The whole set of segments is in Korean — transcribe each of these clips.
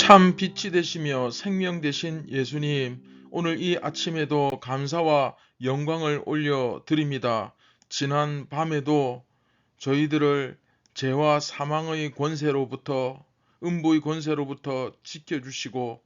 참 빛이 되시며 생명 되신 예수님, 오늘 이 아침에도 감사와 영광을 올려드립니다. 지난 밤에도 저희들을 죄와 사망의 권세로부터, 음부의 권세로부터 지켜주시고,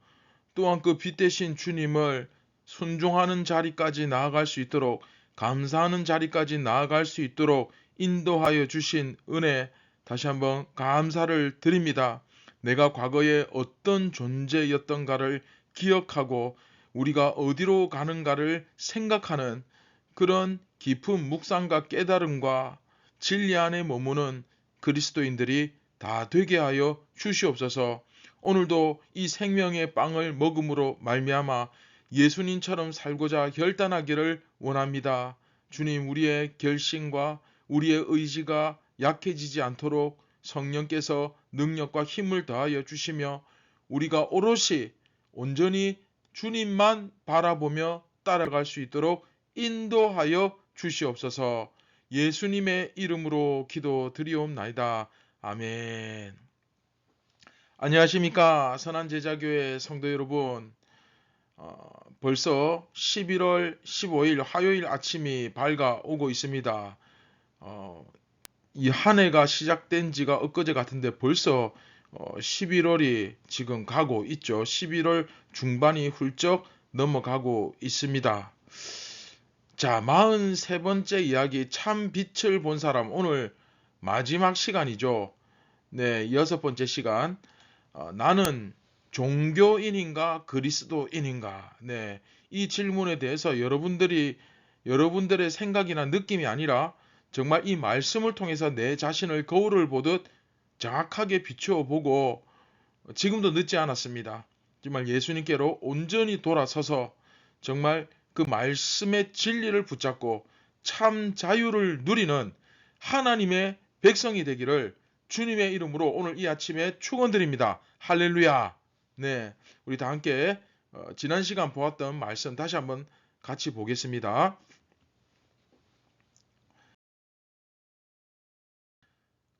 또한 그 빛 되신 주님을 순종하는 자리까지 나아갈 수 있도록, 감사하는 자리까지 나아갈 수 있도록 인도하여 주신 은혜, 다시 한번 감사를 드립니다. 내가 과거에 어떤 존재였던가를 기억하고 우리가 어디로 가는가를 생각하는 그런 깊은 묵상과 깨달음과 진리 안에 머무는 그리스도인들이 다 되게 하여 주시옵소서. 오늘도 이 생명의 빵을 먹음으로 말미암아 예수님처럼 살고자 결단하기를 원합니다. 주님, 우리의 결심과 우리의 의지가 약해지지 않도록 성령께서 능력과 힘을 더하여 주시며 우리가 오롯이 온전히 주님만 바라보며 따라갈 수 있도록 인도하여 주시옵소서. 예수님의 이름으로 기도드리옵나이다. 아멘. 안녕하십니까, 선한제자교회 성도 여러분. 벌써 11월 15일 화요일 아침이 밝아오고 있습니다. 이 한 해가 시작된 지가 엊그제 같은데 벌써 11월이 지금 가고 있죠. 11월 중반이 훌쩍 넘어가고 있습니다. 자, 43번째 이야기, 참 빛을 본 사람. 오늘 마지막 시간이죠. 네, 6번째 시간. 나는 종교인인가 그리스도인인가? 네, 이 질문에 대해서 여러분들의 생각이나 느낌이 아니라 정말 이 말씀을 통해서 내 자신을 거울을 보듯 정확하게 비추어 보고, 지금도 늦지 않았습니다. 정말 예수님께로 온전히 돌아서서 정말 그 말씀의 진리를 붙잡고 참 자유를 누리는 하나님의 백성이 되기를 주님의 이름으로 오늘 이 아침에 축원드립니다. 할렐루야. 네, 우리 다 함께 지난 시간 보았던 말씀 다시 한번 같이 보겠습니다.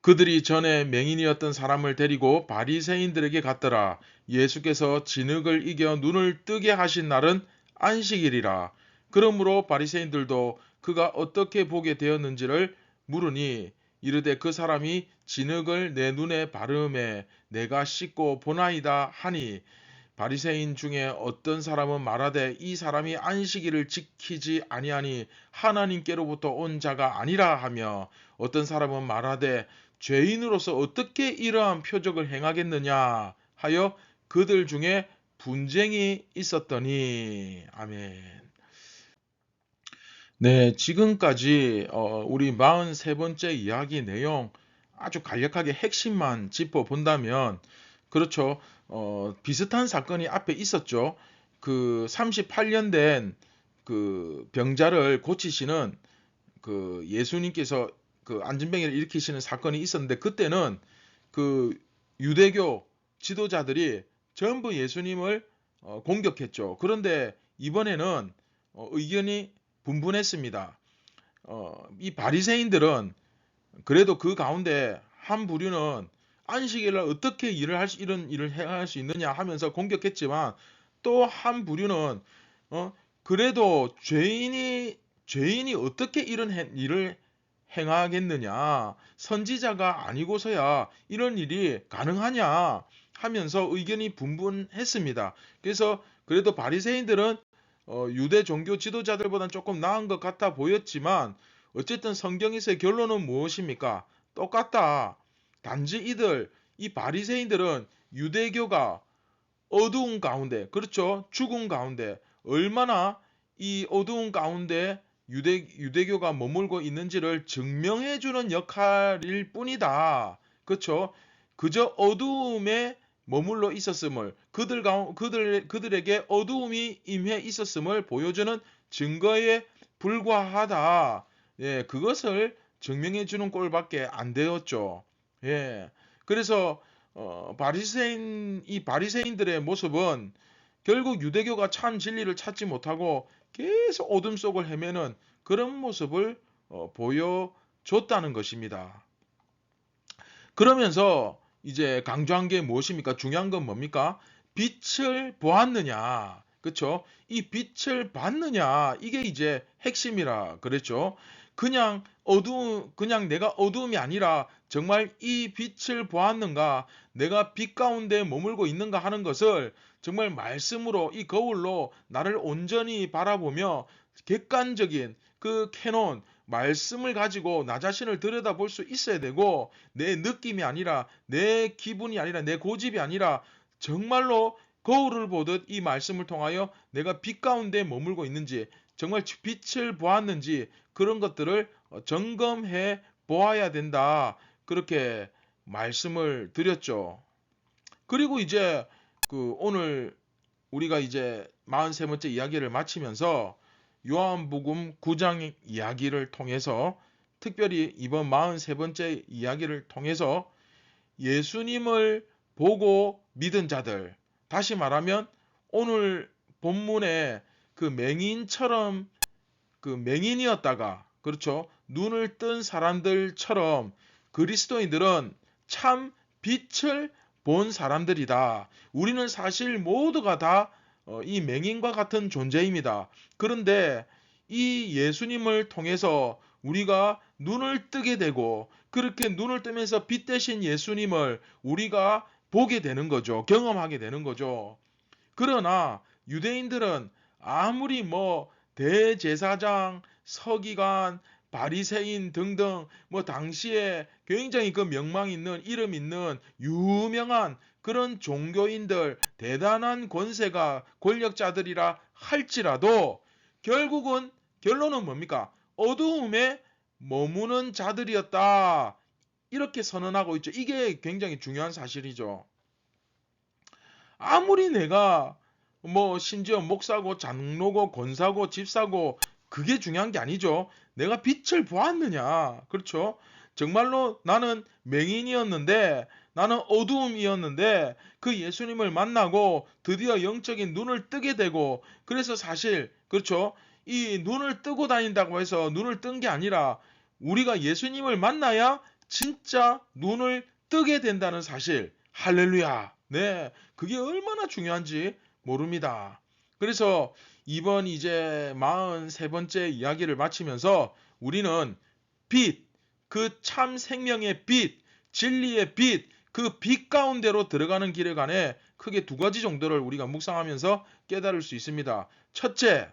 그들이 전에 맹인이었던 사람을 데리고 바리새인들에게 갔더라. 예수께서 진흙을 이겨 눈을 뜨게 하신 날은 안식일이라. 그러므로 바리새인들도 그가 어떻게 보게 되었는지를 물으니 이르되 그 사람이 진흙을 내 눈에 바르매 내가 씻고 보나이다 하니, 바리새인 중에 어떤 사람은 말하되 이 사람이 안식일을 지키지 아니하니 하나님께로부터 온 자가 아니라 하며, 어떤 사람은 말하되 죄인으로서 어떻게 이러한 표적을 행하겠느냐 하여 그들 중에 분쟁이 있었더니. 아멘. 네, 지금까지 우리 43번째 이야기 내용 아주 간략하게 핵심만 짚어본다면, 그렇죠. 비슷한 사건이 앞에 있었죠. 그 38년 된 그 병자를 고치시는 그 예수님께서 그 안진병을 일으키시는 사건이 있었는데, 그때는 그 유대교 지도자들이 전부 예수님을 공격했죠. 그런데 이번에는 의견이 분분했습니다. 이 바리새인들은 그래도 그 가운데 한 부류는 안식일날 어떻게 이런 일을 행할 수 있느냐 하면서 공격했지만, 또 한 부류는 그래도 죄인이 어떻게 이런 일을 행하겠느냐, 선지자가 아니고서야 이런 일이 가능하냐 하면서 의견이 분분했습니다. 그래서 그래도 바리새인들은 유대 종교 지도자들보다는 조금 나은 것 같아 보였지만, 어쨌든 성경에서의 결론은 무엇입니까? 똑같다. 단지 이 바리새인들은 유대교가 어두운 가운데, 그렇죠, 죽은 가운데, 얼마나 이 어두운 가운데 유대교가 머물고 있는지를 증명해주는 역할일 뿐이다. 그렇죠? 그저 어두움에 머물러 있었음을, 그들에게 어두움이 임해 있었음을 보여주는 증거에 불과하다. 예, 그것을 증명해주는 꼴밖에 안 되었죠. 예, 그래서 이 바리새인들의 모습은 결국 유대교가 참 진리를 찾지 못하고 계속 어둠 속을 헤매는 그런 모습을 보여줬다는 것입니다. 그러면서 이제 강조한 게 무엇입니까? 중요한 건 뭡니까? 빛을 보았느냐. 그쵸? 이 빛을 봤느냐. 이게 이제 핵심이라 그랬죠. 그냥 내가 어두움이 아니라 정말 이 빛을 보았는가, 내가 빛 가운데 머물고 있는가 하는 것을 정말 말씀으로, 이 거울로 나를 온전히 바라보며 객관적인 그 캐논, 말씀을 가지고 나 자신을 들여다볼 수 있어야 되고, 내 느낌이 아니라, 내 기분이 아니라, 내 고집이 아니라 정말로 거울을 보듯 이 말씀을 통하여 내가 빛 가운데 머물고 있는지, 정말 빛을 보았는지, 그런 것들을 점검해 보아야 된다. 그렇게 말씀을 드렸죠. 그리고 이제 오늘 우리가 이제 43번째 이야기를 마치면서 요한복음 9장 이야기를 통해서, 특별히 이번 43번째 이야기를 통해서 예수님을 보고 믿은 자들, 다시 말하면 오늘 본문에 그 맹인처럼, 그 맹인이었다가, 그렇죠, 눈을 뜬 사람들처럼 그리스도인들은 참 빛을 본 사람들이다. 우리는 사실 모두가 다 이 맹인과 같은 존재입니다. 그런데 이 예수님을 통해서 우리가 눈을 뜨게 되고, 그렇게 눈을 뜨면서 빛 대신 예수님을 우리가 보게 되는 거죠. 경험하게 되는 거죠. 그러나 유대인들은 아무리 뭐 대제사장, 서기관, 바리새인 등등 뭐 당시에 굉장히 그 명망 있는, 이름 있는 유명한 그런 종교인들, 대단한 권세가 권력자들이라 할지라도 결국은 결론은 뭡니까? 어두움에 머무는 자들이었다. 이렇게 선언하고 있죠. 이게 굉장히 중요한 사실이죠. 아무리 내가 뭐 심지어 목사고 장로고 권사고 집사고, 그게 중요한 게 아니죠. 내가 빛을 보았느냐. 그렇죠? 정말로 나는 맹인이었는데, 나는 어두움이었는데 그 예수님을 만나고 드디어 영적인 눈을 뜨게 되고, 그래서 사실 그렇죠, 이 눈을 뜨고 다닌다고 해서 눈을 뜬 게 아니라 우리가 예수님을 만나야 진짜 눈을 뜨게 된다는 사실. 할렐루야. 네, 그게 얼마나 중요한지 모릅니다. 그래서 이번 이제 43번째 이야기를 마치면서 우리는 빛, 그 참 생명의 빛, 진리의 빛, 그 빛 가운데로 들어가는 길에 관해 크게 두 가지 정도를 우리가 묵상하면서 깨달을 수 있습니다. 첫째,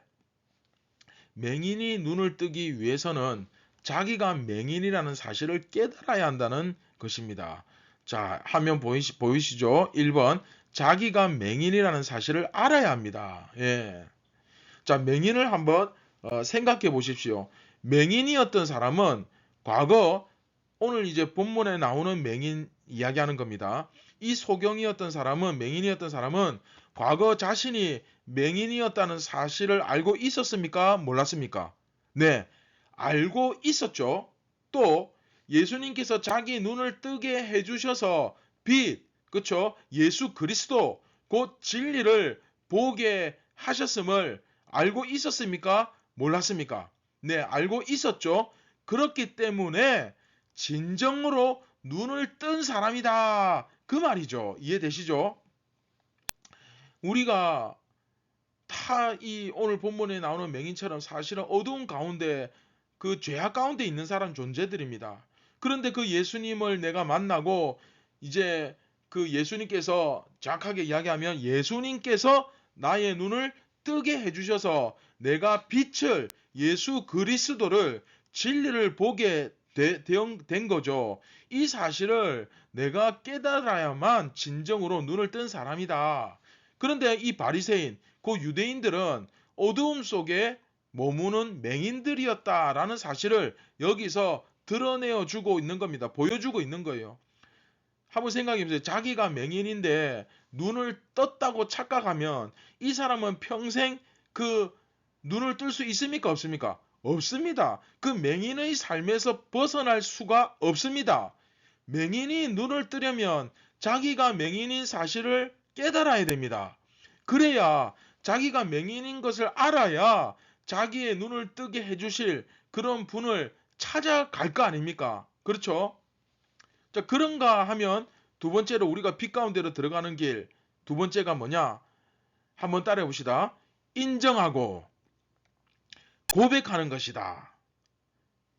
맹인이 눈을 뜨기 위해서는 자기가 맹인이라는 사실을 깨달아야 한다는 것입니다. 자, 화면 보이시죠? 1번, 자기가 맹인이라는 사실을 알아야 합니다. 예. 자, 맹인을 한번 생각해 보십시오. 맹인이었던 사람은 과거, 오늘 이제 본문에 나오는 맹인 이야기하는 겁니다. 이 소경이었던 사람은, 맹인이었던 사람은 과거 자신이 맹인이었다는 사실을 알고 있었습니까? 몰랐습니까? 네, 알고 있었죠. 또 예수님께서 자기 눈을 뜨게 해주셔서 빛, 그쵸? 예수 그리스도, 곧 진리를 보게 하셨음을 알고 있었습니까? 몰랐습니까? 네, 알고 있었죠. 그렇기 때문에 진정으로 눈을 뜬 사람이다. 그 말이죠. 이해되시죠? 우리가 다 이 오늘 본문에 나오는 맹인처럼 사실은 어두운 가운데, 그 죄악 가운데 있는 사람 존재들입니다. 그런데 그 예수님을 내가 만나고 이제 그 예수님께서, 정확하게 이야기하면 예수님께서 나의 눈을 뜨게 해주셔서 내가 빛을, 예수 그리스도를, 진리를 보게 된 거죠. 이 사실을 내가 깨달아야만 진정으로 눈을 뜬 사람이다. 그런데 이 바리새인, 그 유대인들은 어두움 속에 머무는 맹인들이었다라는 사실을 여기서 드러내어 주고 있는 겁니다. 보여주고 있는 거예요. 한번 생각해 보세요. 자기가 맹인인데 눈을 떴다고 착각하면 이 사람은 평생 그 눈을 뜰 수 있습니까? 없습니까? 없습니다. 그 맹인의 삶에서 벗어날 수가 없습니다. 맹인이 눈을 뜨려면 자기가 맹인인 사실을 깨달아야 됩니다. 그래야, 자기가 맹인인 것을 알아야 자기의 눈을 뜨게 해주실 그런 분을 찾아갈 거 아닙니까? 그렇죠? 자, 그런가 하면 두 번째로 우리가 빛 가운데로 들어가는 길, 두 번째가 뭐냐? 한번 따라해 봅시다. 인정하고 고백하는 것이다.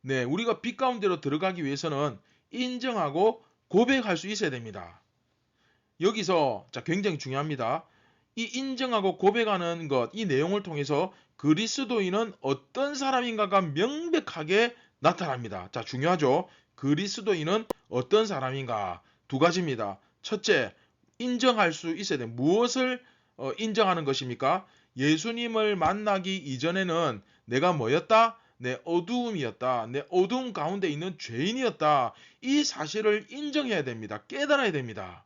네, 우리가 빛 가운데로 들어가기 위해서는 인정하고 고백할 수 있어야 됩니다. 여기서 자 굉장히 중요합니다. 이 인정하고 고백하는 것, 이 내용을 통해서 그리스도인은 어떤 사람인가가 명백하게 나타납니다. 자, 중요하죠. 그리스도인은 어떤 사람인가? 두 가지입니다. 첫째, 인정할 수 있어야 돼. 무엇을 인정하는 것입니까? 예수님을 만나기 이전에는 내가 뭐였다? 내 어두움이었다. 내 어두움 가운데 있는 죄인이었다. 이 사실을 인정해야 됩니다. 깨달아야 됩니다.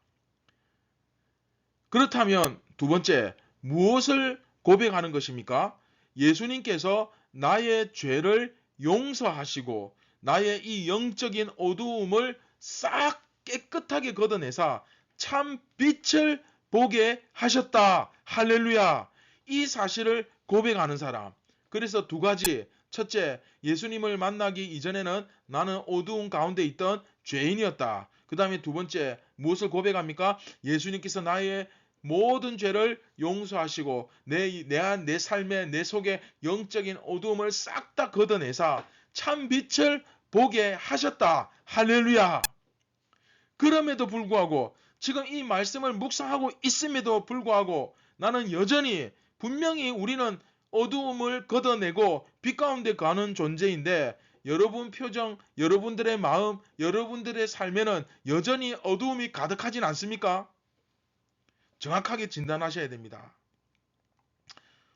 그렇다면 두 번째, 무엇을 고백하는 것입니까? 예수님께서 나의 죄를 용서하시고 나의 이 영적인 어두움을 싹 깨끗하게 걷어내사 참 빛을 보게 하셨다. 할렐루야. 이 사실을 고백하는 사람. 그래서 두 가지. 첫째, 예수님을 만나기 이전에는 나는 어두운 가운데 있던 죄인이었다. 그 다음에 두 번째, 무엇을 고백합니까? 예수님께서 나의 모든 죄를 용서하시고 내 삶에 내 속에 영적인 어두움을 싹 다 걷어내사 참 빛을 보게 하셨다. 할렐루야. 그럼에도 불구하고 지금 이 말씀을 묵상하고 있음에도 불구하고 나는 여전히 분명히 우리는 어두움을 걷어내고 빛 가운데 가는 존재인데 여러분 표정, 여러분들의 마음, 여러분들의 삶에는 여전히 어두움이 가득하진 않습니까? 정확하게 진단하셔야 됩니다.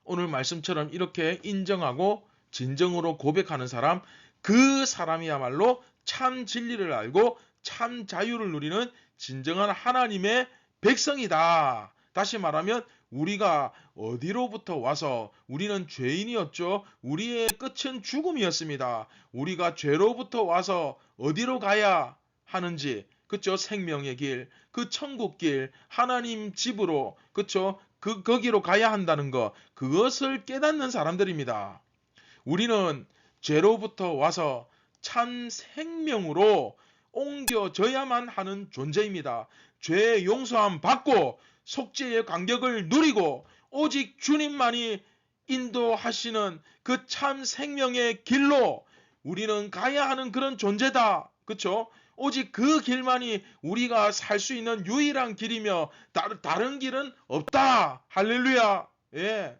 오늘 말씀처럼 이렇게 인정하고 진정으로 고백하는 사람, 그 사람이야말로 참 진리를 알고 참 자유를 누리는 진정한 하나님의 백성이다. 다시 말하면 우리가 어디로부터 와서 우리는 죄인이었죠. 우리의 끝은 죽음이었습니다. 우리가 죄로부터 와서 어디로 가야 하는지, 그쵸? 생명의 길, 그 천국 길, 하나님 집으로, 그쵸? 거기로 가야 한다는 것, 그것을 깨닫는 사람들입니다. 우리는 죄로부터 와서 참 생명으로 옮겨져야만 하는 존재입니다. 죄의 용서함 받고 속죄의 간격을 누리고 오직 주님만이 인도하시는 그 참 생명의 길로 우리는 가야 하는 그런 존재다. 그쵸? 오직 그 길만이 우리가 살 수 있는 유일한 길이며 다른 길은 없다. 할렐루야. 예.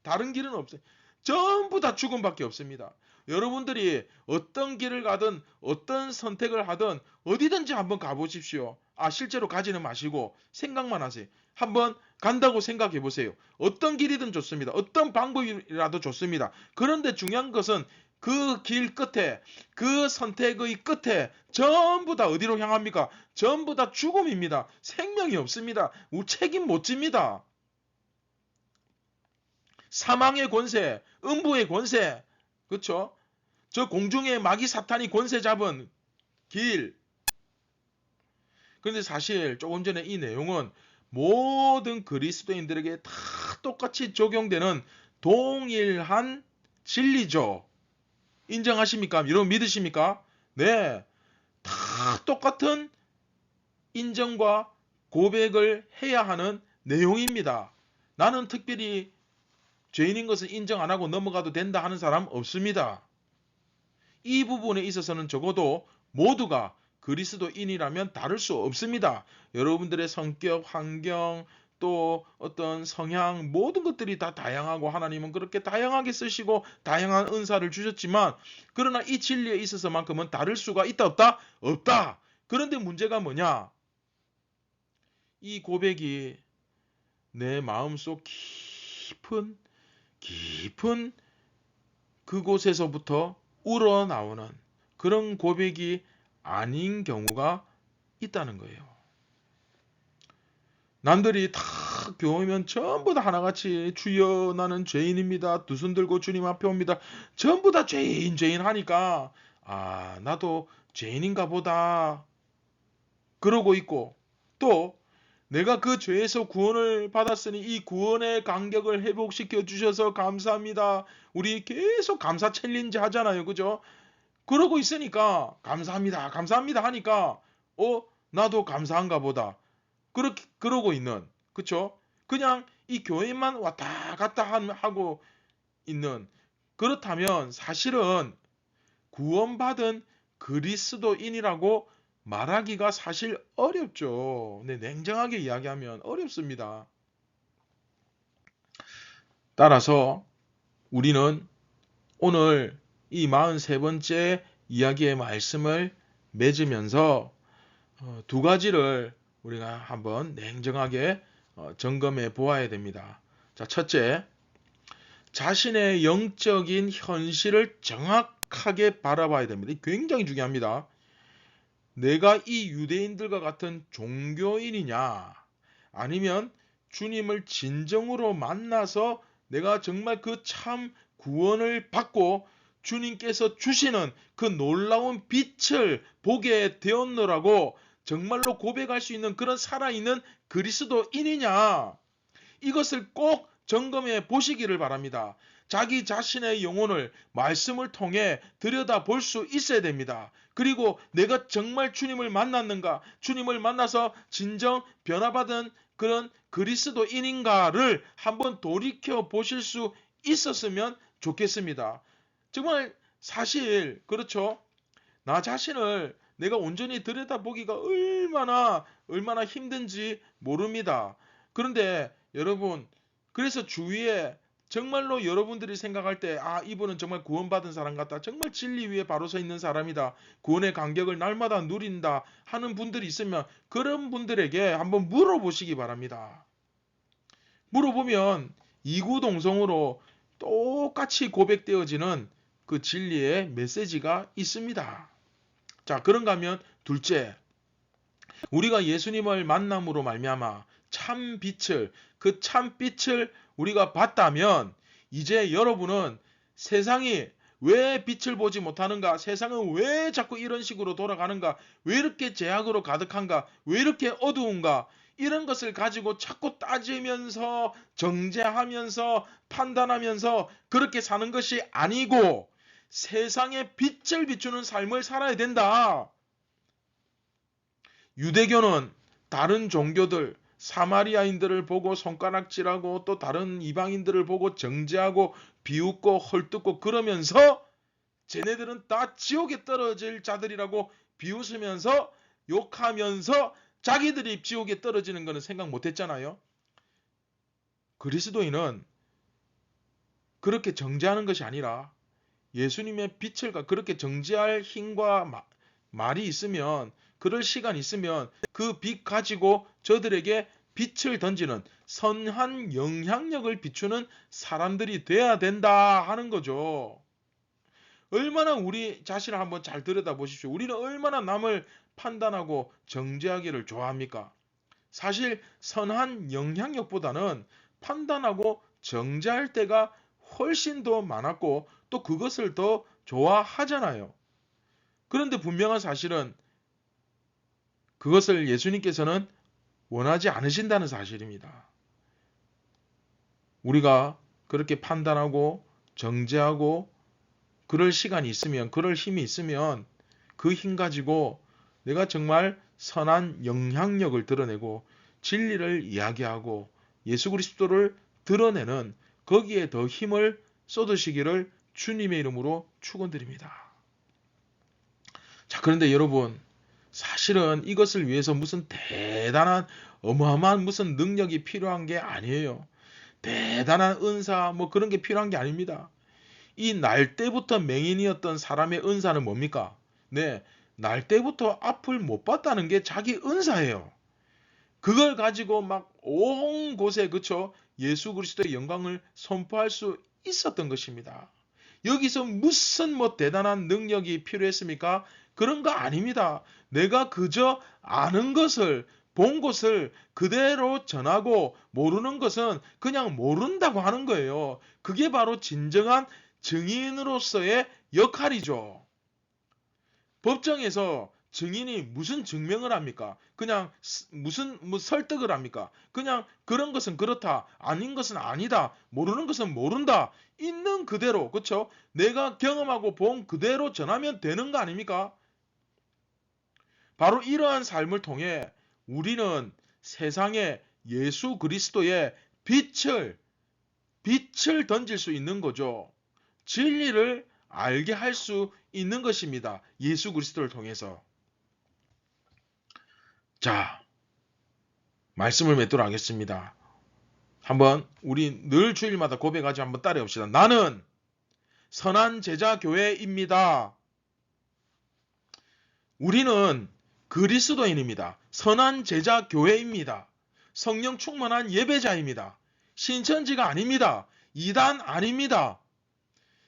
다른 길은 없어요. 전부 다 죽음밖에 없습니다. 여러분들이 어떤 길을 가든 어떤 선택을 하든 어디든지 한번 가보십시오. 실제로 가지는 마시고 생각만 하세요. 한번 간다고 생각해 보세요. 어떤 길이든 좋습니다. 어떤 방법이라도 좋습니다. 그런데 중요한 것은 그 길 끝에, 그 선택의 끝에 전부 다 어디로 향합니까? 전부 다 죽음입니다. 생명이 없습니다. 책임 못 집니다. 사망의 권세, 음부의 권세, 그렇죠? 저 공중에 마귀 사탄이 권세 잡은 길. 그런데 사실 조금 전에 이 내용은 모든 그리스도인들에게 다 똑같이 적용되는 동일한 진리죠. 인정하십니까? 여러분 믿으십니까? 네. 다 똑같은 인정과 고백을 해야 하는 내용입니다. 나는 특별히 죄인인 것을 인정 안 하고 넘어가도 된다 하는 사람 없습니다. 이 부분에 있어서는 적어도 모두가 그리스도인이라면 다를 수 없습니다. 여러분들의 성격, 환경, 또 어떤 성향, 모든 것들이 다 다양하고 하나님은 그렇게 다양하게 쓰시고 다양한 은사를 주셨지만 그러나 이 진리에 있어서만큼은 다를 수가 있다 없다? 없다. 그런데 문제가 뭐냐? 이 고백이 내 마음속 깊은 그곳에서부터 우러나오는 그런 고백이 아닌 경우가 있다는 거예요. 남들이 다 교회면 전부 다 하나같이 주여 나는 죄인입니다. 두 손 들고 주님 앞에 옵니다. 전부 다 죄인 하니까 나도 죄인인가 보다 그러고 있고 또 내가 그 죄에서 구원을 받았으니 이 구원의 간격을 회복시켜 주셔서 감사합니다. 우리 계속 감사 챌린지 하잖아요. 그죠? 그러고 있으니까 감사합니다. 감사합니다 하니까 나도 감사한가 보다. 그러고 있는 그쵸? 그냥 이 교회만 왔다 갔다 하고 있는, 그렇다면 사실은 구원받은 그리스도인이라고 말하기가 사실 어렵죠. 네, 냉정하게 이야기하면 어렵습니다. 따라서 우리는 오늘 이 43번째 이야기의 말씀을 맺으면서 두 가지를 우리가 한번 냉정하게 점검해 보아야 됩니다. 자, 첫째, 자신의 영적인 현실을 정확하게 바라봐야 됩니다. 굉장히 중요합니다. 내가 이 유대인들과 같은 종교인이냐, 아니면 주님을 진정으로 만나서 내가 정말 그 참 구원을 받고 주님께서 주시는 그 놀라운 빛을 보게 되었노라고 정말로 고백할 수 있는 그런 살아있는 그리스도인이냐, 이것을 꼭 점검해 보시기를 바랍니다. 자기 자신의 영혼을 말씀을 통해 들여다 볼 수 있어야 됩니다. 그리고 내가 정말 주님을 만났는가, 주님을 만나서 진정 변화받은 그런 그리스도인인가를 한번 돌이켜 보실 수 있었으면 좋겠습니다. 정말 사실 그렇죠. 나 자신을 내가 온전히 들여다보기가 얼마나 힘든지 모릅니다. 그런데 여러분, 그래서 주위에 정말로 여러분들이 생각할 때, 아, 이분은 정말 구원받은 사람 같다, 정말 진리 위에 바로 서 있는 사람이다, 구원의 감격을 날마다 누린다 하는 분들이 있으면 그런 분들에게 한번 물어보시기 바랍니다. 물어보면 이구동성으로 똑같이 고백되어지는 그 진리의 메시지가 있습니다. 자, 그런가 하면 둘째, 우리가 예수님을 만남으로 말미암아 참 빛을, 그 참 빛을 우리가 봤다면 이제 여러분은 세상이 왜 빛을 보지 못하는가, 세상은 왜 자꾸 이런 식으로 돌아가는가, 왜 이렇게 죄악으로 가득한가, 왜 이렇게 어두운가, 이런 것을 가지고 자꾸 따지면서 정죄하면서 판단하면서 그렇게 사는 것이 아니고 세상에 빛을 비추는 삶을 살아야 된다. 유대교는 다른 종교들, 사마리아인들을 보고 손가락질하고 또 다른 이방인들을 보고 정죄하고 비웃고 헐뜯고 그러면서 쟤네들은 다 지옥에 떨어질 자들이라고 비웃으면서 욕하면서 자기들이 지옥에 떨어지는 것은 생각 못했잖아요. 그리스도인은 그렇게 정죄하는 것이 아니라 예수님의 빛을 그렇게 정죄할 힘과 말이 있으면, 그럴 시간이 있으면 그 빛 가지고 저들에게 빛을 던지는 선한 영향력을 비추는 사람들이 돼야 된다 하는 거죠. 얼마나 우리 자신을 한번 잘 들여다 보십시오. 우리는 얼마나 남을 판단하고 정죄하기를 좋아합니까? 사실 선한 영향력보다는 판단하고 정죄할 때가 훨씬 더 많았고 또 그것을 더 좋아하잖아요. 그런데 분명한 사실은 그것을 예수님께서는 원하지 않으신다는 사실입니다. 우리가 그렇게 판단하고 정죄하고 그럴 시간이 있으면, 그럴 힘이 있으면 그 힘 가지고 내가 정말 선한 영향력을 드러내고 진리를 이야기하고 예수 그리스도를 드러내는 거기에 더 힘을 쏟으시기를 주님의 이름으로 축원드립니다. 자, 그런데 여러분, 사실은 이것을 위해서 무슨 대단한 어마어마한 무슨 능력이 필요한 게 아니에요. 대단한 은사 뭐 그런 게 필요한 게 아닙니다. 이 날 때부터 맹인이었던 사람의 은사는 뭡니까? 네, 날 때부터 앞을 못 봤다는 게 자기 은사예요. 그걸 가지고 막 온 곳에 그쵸? 예수 그리스도의 영광을 선포할 수 있었던 것입니다. 여기서 무슨 뭐 대단한 능력이 필요했습니까? 그런 거 아닙니다. 내가 그저 아는 것을, 본 것을 그대로 전하고 모르는 것은 그냥 모른다고 하는 거예요. 그게 바로 진정한 증인으로서의 역할이죠. 법정에서 증인이 무슨 증명을 합니까? 그냥 무슨 뭐 설득을 합니까? 그냥 그런 것은 그렇다, 아닌 것은 아니다, 모르는 것은 모른다, 있는 그대로, 그렇죠? 내가 경험하고 본 그대로 전하면 되는 거 아닙니까? 바로 이러한 삶을 통해 우리는 세상에 예수 그리스도의 빛을 던질 수 있는 거죠. 진리를 알게 할 수 있는 것입니다. 예수 그리스도를 통해서. 자, 말씀을 맺도록 하겠습니다. 한번 우리 늘 주일마다 고백하지 한번 따라해 봅시다. 나는 선한 제자 교회입니다. 우리는 그리스도인입니다. 선한 제자 교회입니다. 성령 충만한 예배자입니다. 신천지가 아닙니다. 이단 아닙니다.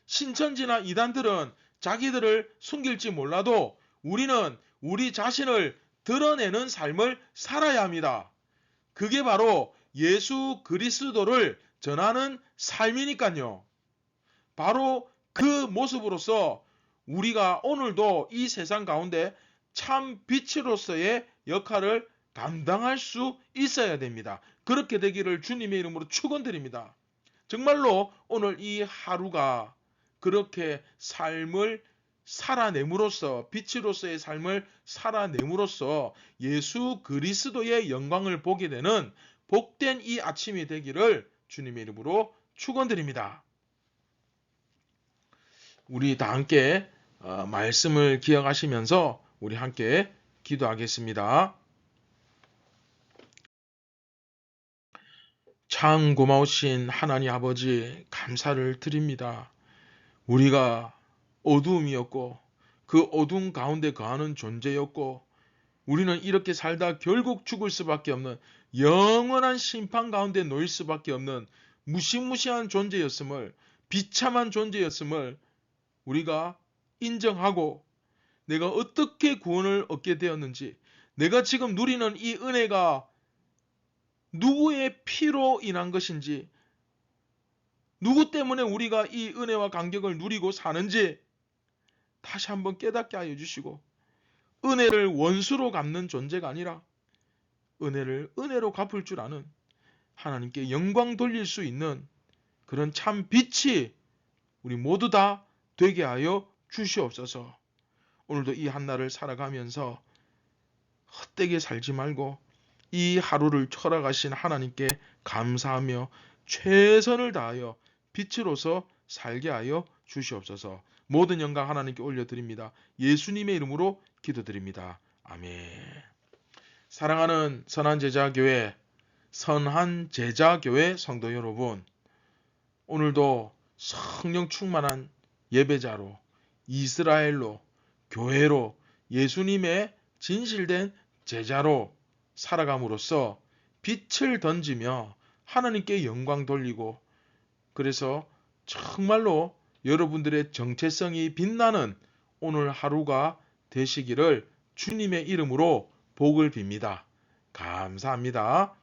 신천지나 이단들은 자기들을 숨길지 몰라도 우리는 우리 자신을 드러내는 삶을 살아야 합니다. 그게 바로 예수 그리스도를 전하는 삶이니까요. 바로 그 모습으로서 우리가 오늘도 이 세상 가운데 참 빛으로서의 역할을 감당할 수 있어야 됩니다. 그렇게 되기를 주님의 이름으로 축원드립니다. 정말로 오늘 이 하루가 그렇게 삶을 살아냄으로써 빛으로서의 삶을 살아냄으로써 예수 그리스도의 영광을 보게 되는 복된 이 아침이 되기를 주님의 이름으로 축원드립니다. 우리 다 함께 말씀을 기억하시면서 우리 함께 기도하겠습니다. 참 고마우신 하나님 아버지 감사를 드립니다. 우리가 어두움이었고 그 어두움 가운데 거하는 존재였고 우리는 이렇게 살다 결국 죽을 수밖에 없는 영원한 심판 가운데 놓일 수밖에 없는 무시무시한 존재였음을 비참한 존재였음을 우리가 인정하고 내가 어떻게 구원을 얻게 되었는지 내가 지금 누리는 이 은혜가 누구의 피로 인한 것인지 누구 때문에 우리가 이 은혜와 감격을 누리고 사는지 다시 한번 깨닫게 하여 주시고 은혜를 원수로 갚는 존재가 아니라 은혜를 은혜로 갚을 줄 아는 하나님께 영광 돌릴 수 있는 그런 참 빛이 우리 모두 다 되게 하여 주시옵소서. 오늘도 이 한날을 살아가면서 헛되게 살지 말고 이 하루를 허락하신 하나님께 감사하며 최선을 다하여 빛으로서 살게 하여 주시옵소서. 모든 영광 하나님께 올려드립니다. 예수님의 이름으로 기도드립니다. 아멘. 사랑하는 선한 제자교회 성도 여러분, 오늘도 성령 충만한 예배자로 이스라엘로 교회로 예수님의 진실된 제자로 살아감으로써 빛을 던지며 하나님께 영광 돌리고 그래서 정말로 여러분들의 정체성이 빛나는 오늘 하루가 되시기를 주님의 이름으로 복을 빕니다. 감사합니다.